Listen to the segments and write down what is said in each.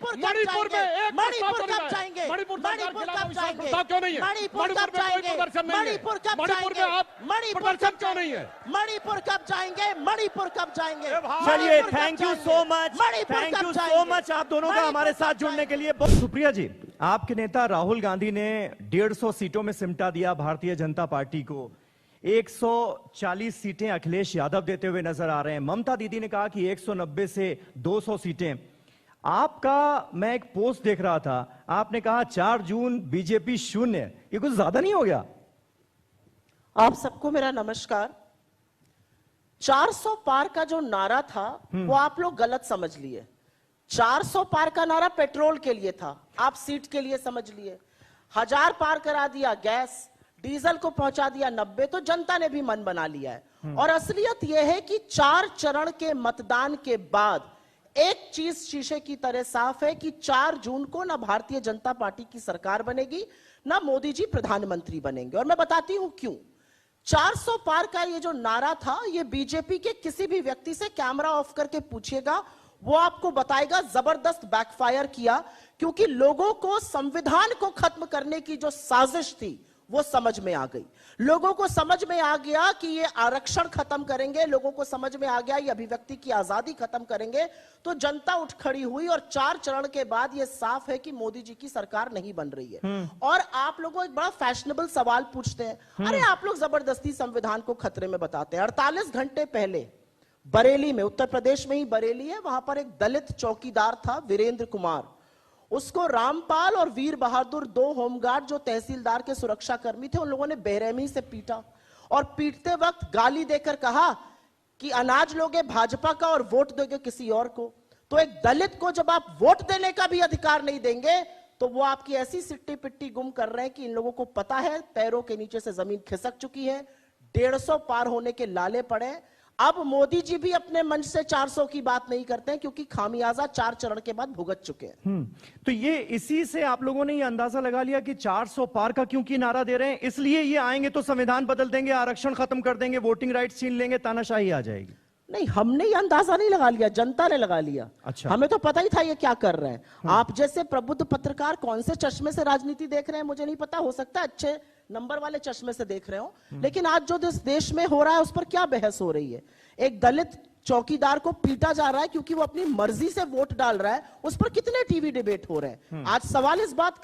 मणिपुर में मणिपुर कब जाएंगे? मणिपुर कब जाएंगे? क्यों नहीं है? मणिपुर कब जाएंगे? मणिपुर कब जाएंगे? मणिपुर क्यों नहीं है? मणिपुर कब जाएंगे? मणिपुर कब जाएंगे? चलिए, थैंक यू सो मच आप दोनों का हमारे साथ जुड़ने के लिए। सुप्रिया जी, आपके नेता राहुल गांधी ने 150 सीटों में सिमटा दिया भारतीय जनता पार्टी को। 140 सीटें अखिलेश यादव देते हुए नजर आ रहे हैं। ममता दीदी ने कहा कि 190 से 200 सीटें। आपका मैं एक पोस्ट देख रहा था, आपने कहा 4 जून बीजेपी शून्य। ये कुछ ज्यादा नहीं हो गया? आप सबको मेरा नमस्कार। 400 पार का जो नारा था वो आप लोग गलत समझ लिए। 400 पार का नारा पेट्रोल के लिए था, आप सीट के लिए समझ लिए। 1000 पार करा दिया गैस, डीजल को पहुंचा दिया 90, तो जनता ने भी मन बना लिया है। और असलियत यह है कि 4 चरण के मतदान के बाद एक चीज शीशे की तरह साफ है कि 4 जून को ना भारतीय जनता पार्टी की सरकार बनेगी, ना मोदी जी प्रधानमंत्री बनेंगे। और मैं बताती हूं क्यों। 400 पार का ये जो नारा था, ये बीजेपी के किसी भी व्यक्ति से कैमरा ऑफ करके पूछिएगा, वो आपको बताएगा जबरदस्त बैकफायर किया। क्योंकि लोगों को संविधान को खत्म करने की जो साजिश थी वो समझ में आ गई। लोगों को समझ में आ गया कि ये आरक्षण खत्म करेंगे, लोगों को समझ में आ गया ये अभिव्यक्ति की आजादी खत्म करेंगे, तो जनता उठ खड़ी हुई। और 4 चरण के बाद ये साफ है कि मोदी जी की सरकार नहीं बन रही है। और आप लोगों एक बड़ा फैशनेबल सवाल पूछते हैं, अरे आप लोग जबरदस्ती संविधान को खतरे में बताते हैं। 48 घंटे पहले बरेली में, उत्तर प्रदेश में ही बरेली है, वहां पर एक दलित चौकीदार था वीरेंद्र कुमार। उसको रामपाल और वीर बहादुर, 2 होमगार्ड जो तहसीलदार के सुरक्षा कर्मी थे, उन लोगों ने बेरहमी से पीटा। और पीटते वक्त गाली देकर कहा कि अनाज लोगे भाजपा का और वोट दोगे किसी और को। तो एक दलित को जब आप वोट देने का भी अधिकार नहीं देंगे, तो वो आपकी ऐसी सिट्टी पिट्टी गुम कर रहे हैं कि इन लोगों को पता है पैरों के नीचे से जमीन खिसक चुकी है। 150 पार होने के लाले पड़े। अब मोदी जी भी अपने मंच से 400 की बात नहीं करते हैं, क्योंकि खामियाजा 4 चरण के बाद भुगत चुके हैं। तो ये इसी से आप लोगों ने ये अंदाजा लगा लिया कि 400 पार का क्योंकि नारा दे रहे हैं, इसलिए ये आएंगे तो संविधान बदल देंगे, आरक्षण खत्म कर देंगे, वोटिंग राइट्स छीन लेंगे, तानाशाही आ जाएगी। नहीं, हमने ये अंदाजा नहीं लगा लिया, जनता ने लगा लिया। अच्छा, हमें तो पता ही था ये क्या कर रहे हैं। आप जैसे प्रबुद्ध पत्रकार कौन से चश्मे से राजनीति देख रहे हैं मुझे नहीं पता, हो सकता है अच्छे नंबर वाले चश्मे से देख रहे हो, लेकिन आज जो इस देश में हो रहा है उस पर क्या बहस हो रही है। एक दलित चौकीदार को पीटा जा रहा है क्योंकि वो अपनी मर्जी से वोट डाल रहा है, उस पर कितने टीवी डिबेट हो रहे हैं। आज सवाल इस बात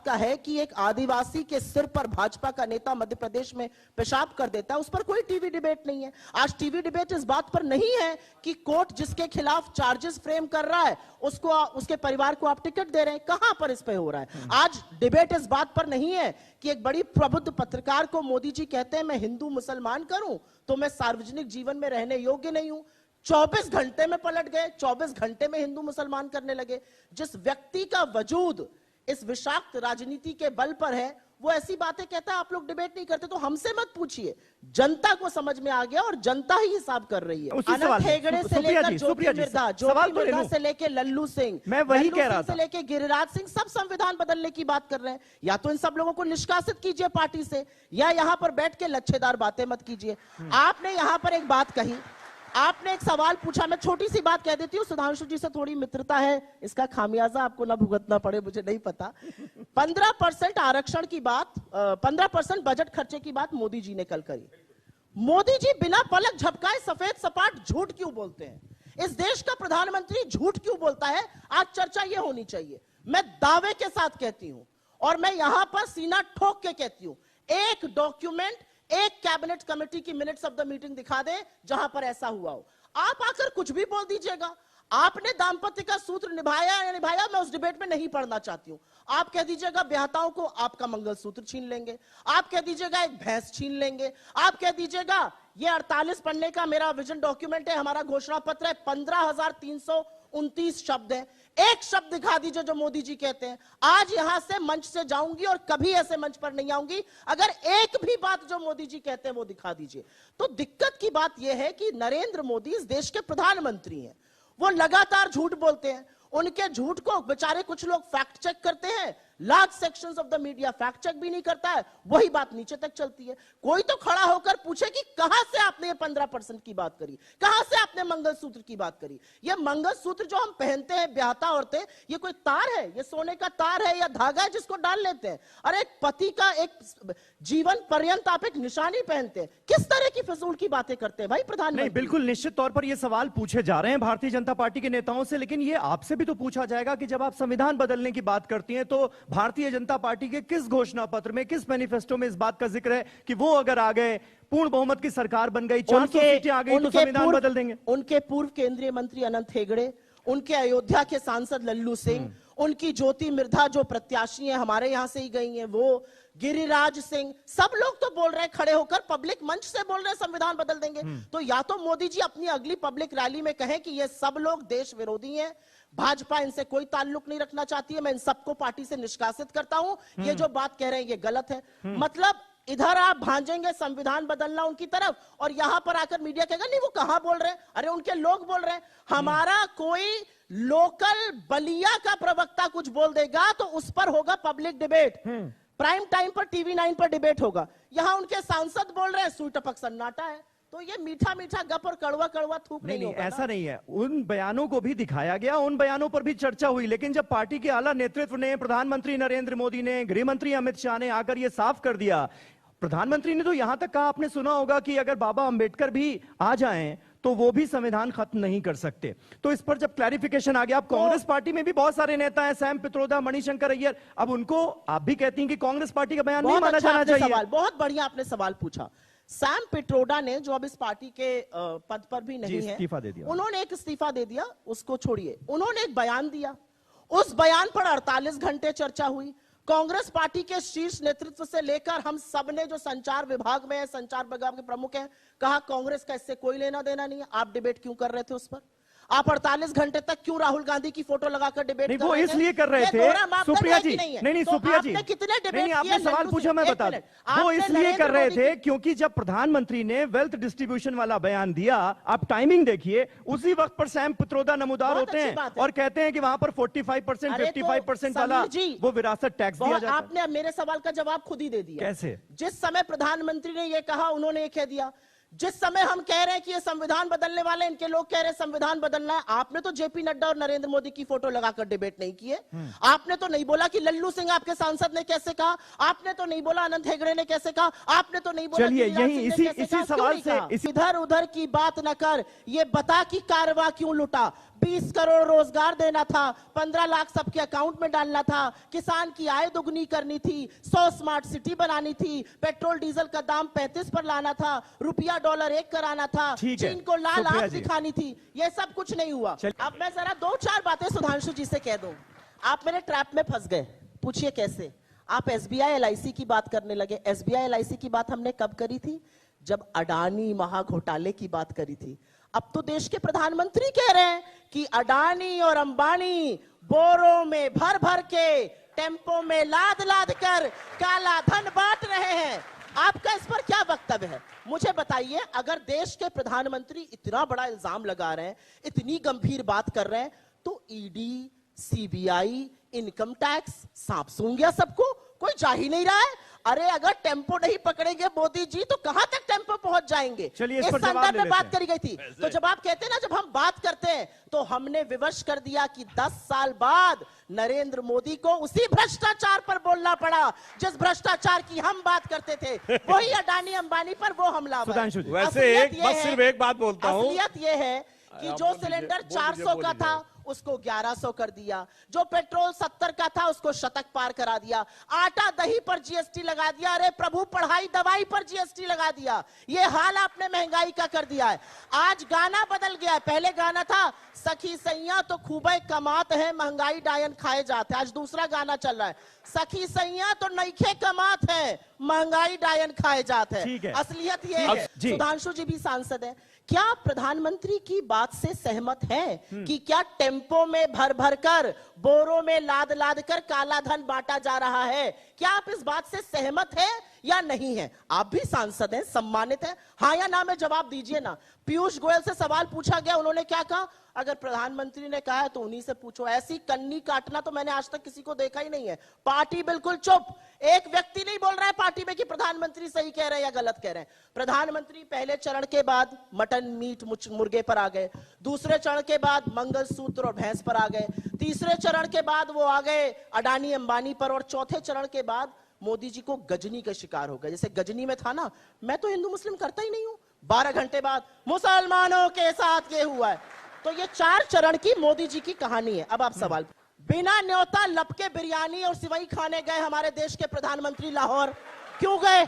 का है, कि एक आदिवासी के सिर पर भाजपा का नेता मध्य प्रदेश में पेशाब कर देता है, उस पर कोई टीवी डिबेट नहीं है। आज टीवी डिबेट इस बात पर नहीं है कि कोर्ट जिसके खिलाफ चार्जेस फ्रेम कर रहा है उसको, उसके परिवार को आप टिकट दे रहे हैं, कहां पर इस पे हो रहा है। आज डिबेट इस बात पर नहीं है कि एक बड़ी प्रबुद्ध पत्रकार को मोदी जी कहते हैं मैं हिंदू मुसलमान करूं तो मैं सार्वजनिक जीवन में रहने योग्य नहीं हूं। 24 घंटे में पलट गए, 24 घंटे में हिंदू मुसलमान करने लगे। जिस व्यक्ति का वजूद इस विषाक्त राजनीति के बल पर है, वो ऐसी बातें कहता है, आप लोग डिबेट नहीं करते। तो हमसे मत पूछिए, जनता को समझ में आ गया और जनता ही हिसाब कर रही है। अनंत हेगड़े से लेकर ज्योति मिर्धा से लेकर लल्लू सिंह, मैं वही कह रहा था, से लेकर गिरिराज सिंह, सब संविधान बदलने की बात कर रहे हैं। या तो इन सब लोगों को निष्कासित कीजिए पार्टी से, या यहां पर बैठ के लच्छेदार बातें मत कीजिए। आपने यहां पर एक बात कही, आपने एक सवाल पूछा, मैं छोटी सी बात कह देती हूँ, सुधांशु जी से थोड़ी मित्रता है, इसका खामियाजा आपको ना भुगतना पड़े मुझे नहीं पता। 15% आरक्षण की बात, 15% बजट खर्चे की बात मोदी जी ने कल करी। मोदी जी बिना पलक झपकाए सफेद सपाट झूठ क्यों बोलते हैं? इस देश का प्रधानमंत्री झूठ क्यों बोलता है? आज चर्चा यह होनी चाहिए। मैं दावे के साथ कहती हूं और मैं यहां पर सीना ठोक के कहती हूं, एक डॉक्यूमेंट, एक कैबिनेट कमेटी की मिनट्स ऑफ द मीटिंग दिखा दे जहां पर ऐसा हुआ हो। आप आकर कुछ भी बोल दीजिएगा, आपने दाम्पत्य का सूत्र निभाया या निभाया, मैं उस डिबेट में नहीं पढ़ना चाहती हूं। आप कह दीजिएगा ब्याहताओं को आपका मंगलसूत्र छीन लेंगे, आप कह दीजिएगा एक भैंस छीन लेंगे, आप कह दीजिएगा ये 48 पन्ने का मेरा विजन डॉक्यूमेंट है, हमारा घोषणा पत्र है, 15,329 शब्द है, एक शब्द दिखा दीजिए जो मोदी जी कहते हैं। आज यहां से मंच से जाऊंगी और कभी ऐसे मंच पर नहीं आऊंगी अगर एक भी बात जो मोदी जी कहते हैं वो दिखा दीजिए। तो दिक्कत की बात यह है कि नरेंद्र मोदी इस देश के प्रधानमंत्री हैं, वो लगातार झूठ बोलते हैं। उनके झूठ को बेचारे कुछ लोग फैक्ट चेक करते हैं, large sections of the media fact check भी नहीं करता है, वही बात नीचे तक चलती है। कोई तो खड़ा होकर पूछे कि कहां से आपने ये 15% की बात करी, कहां से आपने मंगलसूत्र की बात करी। ये मंगलसूत्र जो हम पहनते हैं ब्याहता औरतें, ये कोई तार है, ये सोने का तार है या धागा है जिसको डाल लेते हैं? अरे एक पति का एक जीवन पर्यंत आप एक निशानी पहनते हैं। किस तरह की फिजूल की बातें करते हैं भाई प्रधानमंत्री? नहीं, बिल्कुल निश्चित तौर पर ये सवाल पूछे जा रहे हैं भारतीय जनता पार्टी के नेताओं से, लेकिन ये आपसे भी तो पूछा जाएगा कि जब आप संविधान बदलने की बात करती हैं तो भारतीय जनता पार्टी के किस घोषणा पत्र में, किस मैनिफेस्टो में इस बात का जिक्र है कि वो अगर आ गए, पूर्ण बहुमत की सरकार बन गई, 400 सीटें आ गई तो संविधान बदल देंगे? उनके पूर्व केंद्रीय मंत्री अनंत हेगड़े, उनके अयोध्या के सांसद लल्लू सिंह, उनकी ज्योति मिर्धा जो प्रत्याशी हैं हमारे यहां से ही गई हैं, वो गिरिराज सिंह, सब लोग तो बोल रहे हैं खड़े होकर, पब्लिक मंच से बोल रहे हैं संविधान बदल देंगे। तो या तो मोदी जी अपनी अगली पब्लिक रैली में कहें कि ये सब लोग देश विरोधी हैं, भाजपा इनसे कोई ताल्लुक नहीं रखना चाहती है, मैं इन सबको पार्टी से निष्कासित करता हूं, ये जो बात कह रहे हैं ये गलत है। मतलब इधर आप भांजेंगे संविधान बदलना उनकी तरफ, और यहां पर आकर मीडिया कहेगा नहीं वो कहां बोल रहे हैं, अरे उनके लोग बोल रहे हैं। हमारा कोई लोकल बलिया का प्रवक्ता कुछ बोल देगा तो उस पर होगा पब्लिक डिबेट, प्राइम टाइम पर टीवी 9 पर डिबेट होगा। यहां उनके सांसद बोल रहे हैं, सुई टपक सन्नाटा है। तो ये मीठा मीठा गप और कड़वा कड़वा थूक नहीं होगा। ऐसा नहीं है, उन बयानों को भी दिखाया गया, उन बयानों पर भी चर्चा हुई, लेकिन जब पार्टी के आला नेतृत्व ने, प्रधानमंत्री नरेंद्र मोदी ने, गृह मंत्री अमित शाह ने आकर यह साफ कर दिया, प्रधानमंत्री ने तो यहां तक कहा, आपने सुना होगा कि अगर बाबा अंबेडकर भी आ जाएं तो वो भी संविधान खत्म नहीं कर सकते। तो इस पर जब क्लैरिफिकेशन आ गया, अब कांग्रेस पार्टी में भी बहुत सारे नेता हैं, सैम पित्रोदा, मणिशंकर अय्यर, अब उनको आप भी कहती हैं कि कांग्रेस पार्टी का बयान नहीं माना जाना चाहिए। बहुत बढ़िया आपने सवाल पूछा। सैम पित्रोदा ने, जो अब इस पार्टी के पद पर भी नहीं है, इस्तीफा दे दिया, उन्होंने एक इस्तीफा दे दिया, उसको छोड़िए, उन्होंने एक बयान दिया। उस बयान पर 48 घंटे चर्चा हुई। कांग्रेस पार्टी के शीर्ष नेतृत्व से लेकर हम सब ने, जो संचार विभाग में है, संचार विभाग के प्रमुख हैं, कहा कांग्रेस का इससे कोई लेना देना नहीं है। आप डिबेट क्यों कर रहे थे उस पर? आप 48 घंटे तक क्यों राहुल गांधी की फोटो लगाकर डिबेट कर रहे थे? वो इसलिए कर रहे थे सुप्रिया जी, नहीं सुप्रिया जी, कितने डिबेट, आपने सवाल पूछा, मैं बता दूं, वो इसलिए कर रहे थे क्योंकि जब प्रधानमंत्री ने वेल्थ डिस्ट्रीब्यूशन वाला बयान दिया, आप टाइमिंग देखिए, उसी वक्त पर सैम पित्रोदा नमूदार होते हैं और कहते हैं कि वहां पर 45%, 55% वाला वो विरासत टैक्स दिया जाता है। आपने मेरे सवाल का जवाब खुद ही दे दिया। कैसे? जिस समय प्रधानमंत्री ने ये कहा, उन्होंने ये कह दिया। जिस समय हम कह रहे हैं कि ये संविधान बदलने वाले, इनके लोग कह रहे हैं संविधान बदलना है, आपने तो जेपी नड्डा और नरेंद्र मोदी की फोटो लगाकर डिबेट नहीं किए। आपने तो नहीं बोला कि लल्लू सिंह आपके सांसद ने कैसे कहा, आपने तो नहीं बोला अनंत हेगड़े ने कैसे कहा, आपने तो नहीं बोला। चलिए यही इसी सवाल से इधर उधर की बात न कर, ये बता कि कारवा क्यों लुटा। 20 करोड़ रोजगार देना था, 15 लाख सबके अकाउंट में डालना था, किसान की आय दुगनी करनी थी, 100 स्मार्ट सिटी बनानी थी, पेट्रोल डीजल का दाम 35 पर लाना था, रुपया डॉलर 1 कराना था, चीन को लाल आंख दिखानी थी। ये सब कुछ नहीं हुआ। अब मैं जरा 2-4 बातें सुधांशु जी से कह दूं। आप मेरे ट्रैप में फंस गए, पूछिए कैसे? आप एसबीआई एलआईसी की बात करने लगे। एसबीआई एलआईसी की बात हमने कब करी थी? जब अडानी महाघोटाले की बात करी थी। अब तो देश के प्रधानमंत्री कह रहे हैं कि अडानी और अंबानी बोरों में भर भर के, टेम्पो में लाद लाद कर काला धन बांट रहे हैं। आपका इस पर क्या वक्तव्य है? मुझे बताइए। अगर देश के प्रधानमंत्री इतना बड़ा इल्जाम लगा रहे हैं, इतनी गंभीर बात कर रहे हैं, तो ईडी, सीबीआई, इनकम टैक्स सांप सूंघ गया सबको, कोई जा ही नहीं रहा है। अरे अगर टेम्पो नहीं पकड़ेंगे मोदी जी तो कहां तक टेम्पो पहुंच जाएंगे? इस संदर्भ में बात करी गई थी। तो जब आप कहते हैं ना, जब हम बात करते हैं तो हमने विवश कर दिया कि 10 साल बाद नरेंद्र मोदी को उसी भ्रष्टाचार पर बोलना पड़ा जिस भ्रष्टाचार की हम बात करते थे। वही अडानी अंबानी पर वो हमला। वैसे सिर्फ एक बात बोलता हूं, असलियत ये है कि जो सिलेंडर 400 का था उसको 1100 कर दिया, जो पेट्रोल 70 का था उसको शतक पार करा दिया, आटा दही पर जीएसटी लगा दिया, अरे प्रभु पढ़ाई दवाई पर जीएसटी लगा दिया। ये हाल आपने महंगाई का कर दिया है। आज गाना बदल गया है। पहले गाना था सखी सैया तो खूबे कमात है, महंगाई डायन खाए जाते। आज दूसरा गाना चल रहा है, सखी सैया तो नईखे कमात है, महंगाई डायन खाए जाते हैं। असलियत ये है। सुधांशु जी भी सांसद है। क्या प्रधानमंत्री की बात से सहमत हैं कि क्या टेम्पो में भर भर कर, बोरों में लाद लाद कर काला धन बांटा जा रहा है? क्या आप इस बात से सहमत हैं या नहीं है? आप भी सांसद हैं, सम्मानित हैं, हाँ या ना में जवाब दीजिए ना। पीयूष गोयल से सवाल पूछा गया, उन्होंने क्या कहा? अगर प्रधानमंत्री ने कहा है तो उन्हीं से पूछो। ऐसी कन्नी काटना तो मैंने आज तक किसी को देखा ही नहीं है। पार्टी बिल्कुल चुप, एक व्यक्ति नहीं बोल रहा है पार्टी में कि प्रधानमंत्री सही कह रहे हैं या गलत कह रहे हैं। प्रधानमंत्री पहले चरण के बाद मटन मीट मुर्गे पर आ गए, दूसरे चरण के बाद मंगलसूत्र और भैंस पर आ गए, तीसरे चरण के बाद वो आ गए अडानी अंबानी पर, और चौथे चरण के बाद मोदी जी को गजनी का शिकार हो गए। जैसे गजनी में था ना, मैं तो हिंदू मुस्लिम करता ही नहीं हूं, 12 घंटे बाद मुसलमानों के साथ ये हुआ है। तो ये 4 चरण की मोदी जी की कहानी है। अब आप सवाल, बिना न्योता लपके बिरयानी और सिवई खाने गए हमारे देश के प्रधानमंत्री लाहौर, क्यों गए?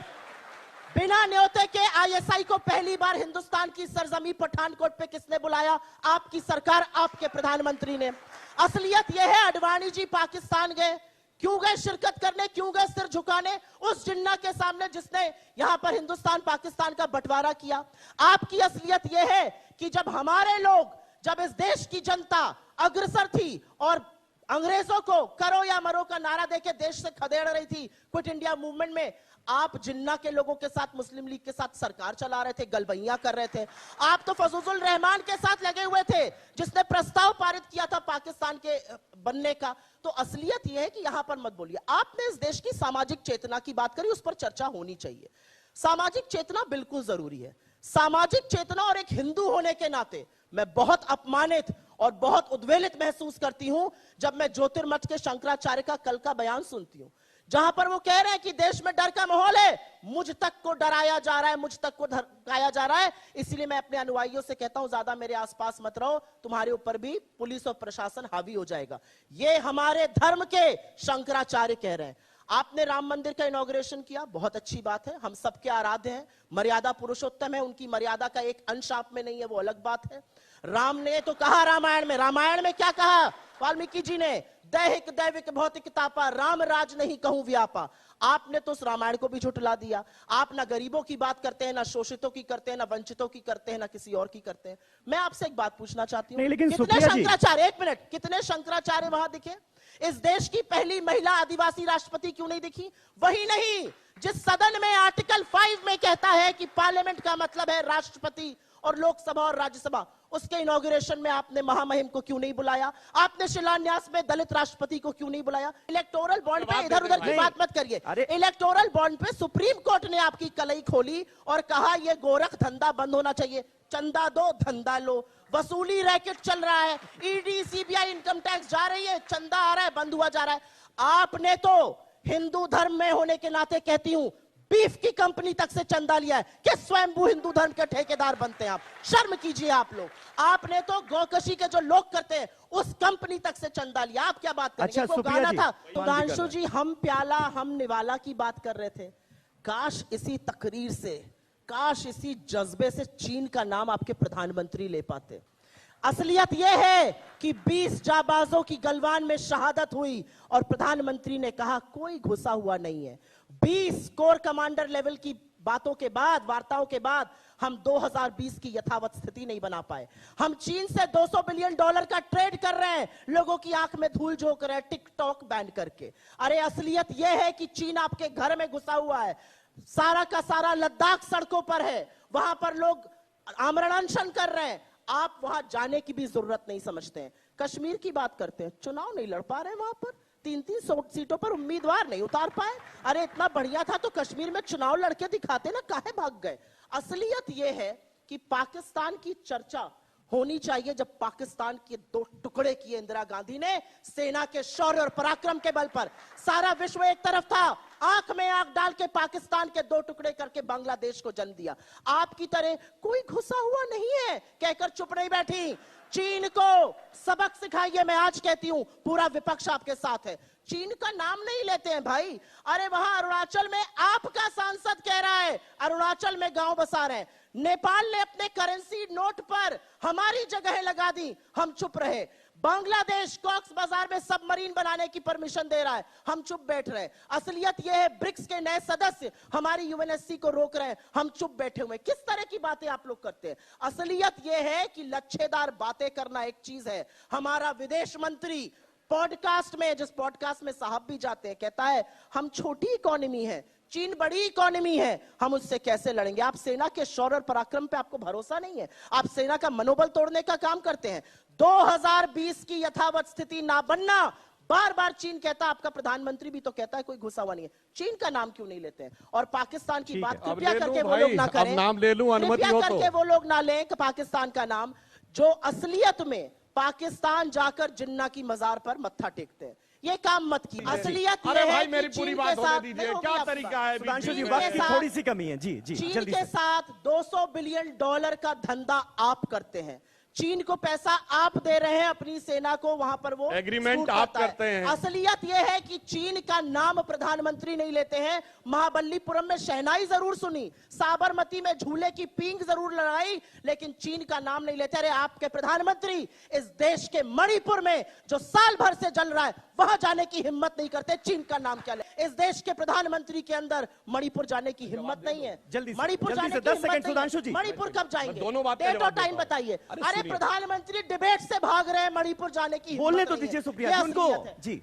बिना न्योते के आईएसआई को पहली बार हिंदुस्तान की सरजमी पठानकोट पे किसने बुलाया? आपकी सरकार, आपके प्रधानमंत्री ने। असलियत यह है, अडवाणी जी पाकिस्तान गए, क्यों गए शिरकत करने, क्यों गए सिर झुकाने उस जिन्ना के सामने जिसने यहां पर हिंदुस्तान पाकिस्तान का बंटवारा किया? आपकी असलियत यह है कि जब हमारे लोग, जब इस देश की जनता अग्रसर थी और अंग्रेजों को करो या मरो का नारा देके देश से खदेड़ रही थी क्विट इंडिया मूवमेंट में, आप जिन्ना के लोगों के साथ, मुस्लिम लीग के साथ सरकार चला रहे थे, गलबैया कर रहे थे। आप तो फजूल रहमान के साथ लगे हुए थे जिसने प्रस्ताव पारित किया था पाकिस्तान के बनने का। तो असलियत यह है कि यहां पर मत बोलिए। आपने इस देश की सामाजिक चेतना की बात करी, उस पर चर्चा होनी चाहिए। सामाजिक चेतना बिल्कुल जरूरी है। सामाजिक चेतना, और एक हिंदू होने के नाते मैं बहुत अपमानित और बहुत उद्वेलित महसूस करती हूं जब मैं ज्योतिर्मठ के शंकराचार्य का कल का बयान सुनती हूं, जहां पर वो कह रहे हैं कि देश में डर का माहौल है, मुझ तक को डराया जा रहा है, मुझ तक को धमकाया जा रहा है, इसलिए मैं अपने अनुयायियों से कहता हूं ज्यादा मेरे आसपास मत रहो, तुम्हारे ऊपर भी पुलिस और प्रशासन हावी हो जाएगा। ये हमारे धर्म के शंकराचार्य कह रहे हैं। आपने राम मंदिर का इनॉग्रेशन किया, बहुत अच्छी बात है, हम सबके आराध्य हैं, मर्यादा पुरुषोत्तम है, उनकी मर्यादा का एक अंश आप में नहीं है, वो अलग बात है। राम ने तो कहा रामायण में क्या कहा वाल्मीकि जी ने? दैहिक दैविक भौतिक तापा, राम राज नहीं कहूं व्यापा। आपने तो उस रामायण को भी झुठला दिया। आप ना गरीबों की बात करते हैं, ना शोषितों की करते हैं, ना वंचितों की करते हैं, ना किसी और की करते हैं। मैं आपसे एक बात पूछना चाहती हूँ, कितने शंकराचार्य, एक मिनट, कितने शंकराचार्य वहां दिखे? इस देश की पहली महिला आदिवासी राष्ट्रपति क्यों नहीं दिखी? वही नहीं जिस सदन में आर्टिकल 5 में कहता है कि पार्लियामेंट का मतलब है राष्ट्रपति और लोकसभा और राज्यसभा, उसके इनॉग्रेशन में आपने महामहिम को क्यों नहीं बुलाया? आपने शिलान्यास में दलित राष्ट्रपति को क्यों नहीं बुलाया? इलेक्टोरल बॉन्ड पे इधर उधर की बात मत करिए। इलेक्टोरल बॉन्ड पे सुप्रीम कोर्ट ने आपकी कलई खोली और कहा यह गोरख धंधा बंद होना चाहिए। चंदा दो, धंधा लो, वसूली रैकेट चल रहा है, ईडी सीबीआई इनकम टैक्स जा रही है, चंदा आ रहा है, बंद हुआ जा रहा है। आपने तो हिंदू धर्म में होने के नाते कहती हूं, बीफ की कंपनी तक से चंदा लिया है कि स्वयंभू हिंदू धर्म के ठेकेदार बनते हैं आप। शर्म कीजिए आप लोग। आपने तो गौकशी के जो लोग करते हैं उस कंपनी तक से चंदा लिया। आप क्या बात करेंगे? अच्छा, वो गाना था सुधांशु जी, हम प्याला हम निवाला की बात कर रहे थे। काश इसी तकरीर से, काश इसी जज्बे से चीन का नाम आपके प्रधानमंत्री ले पाते। असलियत यह है कि 20 जाबाजों की गलवान में शहादत हुई और प्रधानमंत्री ने कहा कोई घुसा हुआ नहीं है। 20 कोर कमांडर लेवल की बातों के बाद, वार्ताओं के बाद हम 2020 की यथावत स्थिति नहीं बना पाए। हम चीन से $200 बिलियन का ट्रेड कर रहे हैं, लोगों की आंख में धूल झोंक रहे हैं टिकटॉक बैन करके। अरे असलियत यह है कि चीन आपके घर में घुसा हुआ है। सारा का सारा लद्दाख सड़कों पर है, वहां पर लोग आमरण अनशन कर रहे हैं। आप वहां जाने की भी जरूरत नहीं समझते हैं। कश्मीर की बात करते हैं, चुनाव नहीं लड़ पा रहे वहां पर, 3-3 सीटों पर उम्मीदवार नहीं उतार पाए। अरे इतना बढ़िया था तो कश्मीर में चुनाव लड़के दिखाते ना, काहे भाग गए? असलियत यह है कि पाकिस्तान की चर्चा होनी चाहिए जब पाकिस्तान के 2 टुकड़े किए इंदिरा गांधी ने सेना के शौर्य और पराक्रम के बल पर। सारा विश्व एक तरफ था, आंख में आंख डाल के पाकिस्तान के 2 टुकड़े करके बांग्लादेश को जन्म दिया। आपकी तरह कोई घुसा हुआ नहीं है कहकर चुप नहीं बैठी। चीन को सबक सिखाइए। मैं आज कहती हूं पूरा विपक्ष आपके साथ है। चीन का नाम नहीं लेते हैं भाई। अरे वहां अरुणाचल में आपका सांसद कह रहा है अरुणाचल में गांव बसा रहे हैं। नेपाल ने अपने करेंसी नोट पर हमारी जगह लगा दी, हम चुप रहे। बांग्लादेश कॉक्स बाजार में सबमरीन बनाने की परमिशन दे रहा है, हम चुप बैठ रहे। असलियत यह है ब्रिक्स के नए सदस्य हमारी यूएनएससी को रोक रहे हैं, हम चुप बैठे हुए। किस तरह की बातें आप लोग करते हैं? असलियत यह है कि लच्छेदार बातें करना एक चीज है। हमारा विदेश मंत्री पॉडकास्ट में, जिस पॉडकास्ट में साहब भी जाते हैं, कहता है हम छोटी इकोनॉमी है, चीन बड़ी इकोनॉमी है, हम उससे कैसे लड़ेंगे? आप सेना के शौर्य और पराक्रम पे आपको भरोसा नहीं है, आप सेना का मनोबल तोड़ने का काम करते हैं। 2020 की यथावत स्थिति ना बनना, बार बार चीन कहता, आपका प्रधानमंत्री भी तो कहता है कोई घुसा हुआ नहीं है। चीन का नाम क्यों नहीं लेते हैं? और पाकिस्तान की बात कृपया करके वो लोग ना करें, नाम ले लूं, अनुमति कृपया हो तो। करके वो लोग ना लें कि पाकिस्तान का नाम, जो असलियत में पाकिस्तान जाकर जिन्ना की मजार पर मत्था टेकते हैं। ये काम मत कीजिए। असलियत अरे ये भाई है मेरी कि पूरी चीन बात के होने साथ दीजिए, नहीं क्या होगी तरीका है? सुधांशु जी, चीन वक्त के की साथ- थोड़ी सी कमी है। जी जी, चीन जल्दी के से। साथ $200 बिलियन का धंधा आप करते हैं। चीन को पैसा आप दे रहे हैं, अपनी सेना को वहां पर वो एग्रीमेंट सूट आप करता है। करते हैं। असलियत यह है कि चीन का नाम प्रधानमंत्री नहीं लेते हैं। महाबलीपुरम में शहनाई जरूर सुनी, साबरमती में झूले की पींग जरूर लड़ाई, लेकिन चीन का नाम नहीं लेते। अरे आपके प्रधानमंत्री इस देश के मणिपुर में जो साल भर से जल रहा है वहां जाने की हिम्मत नहीं करते। चीन का नाम क्या ले? इस देश के प्रधानमंत्री के अंदर मणिपुर जाने की हिम्मत नहीं है। जल्दी से, मणिपुर जल्दी जाने से, की 10 हिम्मत सेकंड नहीं है। सुधांशु जी। मणिपुर कब जाएंगे? दोनों बातें डेट और जवाब टाइम देता हूं। बताइए। अरे अरे सुनिए। प्रधानमंत्री डिबेट से भाग रहे हैं, मणिपुर जाने की बोलने हिम्मत तो नहीं है। दीजिए सुप्रिया ये जी उनको। असलियत है। जी